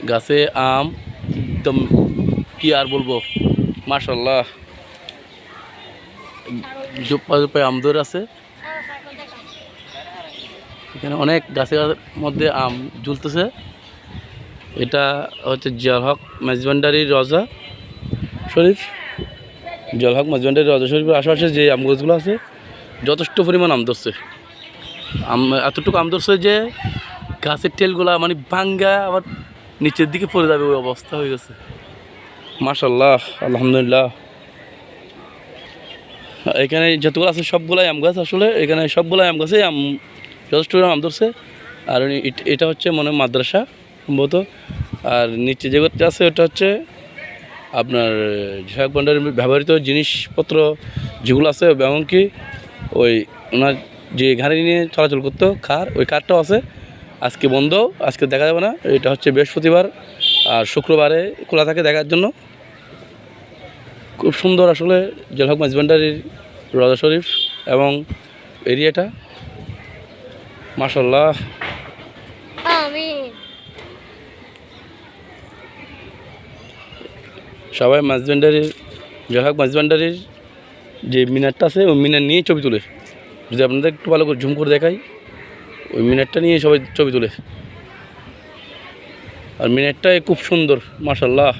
গাছে আম একদম কি আর বলবো, মাশাআল্লাহ। জোপ্পা জোপ্পা আম ধরে আছে। এখানে অনেক গাছের মধ্যে আম ঝুলতেছে। এটা হচ্ছে জিয়াউল হক মাঝবান্ডারির রজা শরীফ। জিয়াউল হক মাঝবান্ডারির রজা শরীফের আশেপাশে যে আম গাছগুলো আছে যথেষ্ট পরিমাণ আম ধরছে। এতটুকু আম ধরছে যে গাছের টেলগুলা মানে ভাঙ্গা আবার নিচের দিকে পড়ে যাবে, ওই অবস্থা হয়ে গেছে। মাশাআল্লাহ, আলহামদুলিল্লাহ। এখানে যতগুলো আছে সবগুলাই আম গাছ। আসলে এখানে সবগুলাই আম গাছে আম যথেষ্ট আম ধরছে। আর এটা হচ্ছে মনে হয় মাদ্রাসা সম্ভবত। আর নিচে যে ঘরটা আছে ওটা হচ্ছে আপনার ঝাঁক ভান্ডারের ব্যবহৃত জিনিসপত্র যেগুলো আছে, এমনকি ওই ওনার যে গাড়ি নিয়ে চলাচল করতো কার, ওই কারটাও আছে। আজকে বন্ধ, আজকে দেখা যাবে না। এটা হচ্ছে বৃহস্পতিবার আর শুক্রবারে খোলা থাকে দেখার জন্য। খুব সুন্দর আসলে জিয়াউল হক মাঝবান্ডারির রজা শরীফ এবং এরিয়াটা, মাশাআল্লাহ। সবাই মাঝবান্ডারির জিয়াউল হক মাঝবান্ডারির যে মিনারটা আছে ওই মিনার নিয়েই ছবি তুলে। যদি আপনাদের একটু ভালো করে ঝুম করে দেখাই, ওই মিনারটা নিয়ে সবাই ছবি তুলে। আর মিনারটাই খুব সুন্দর, মাশাআল্লাহ।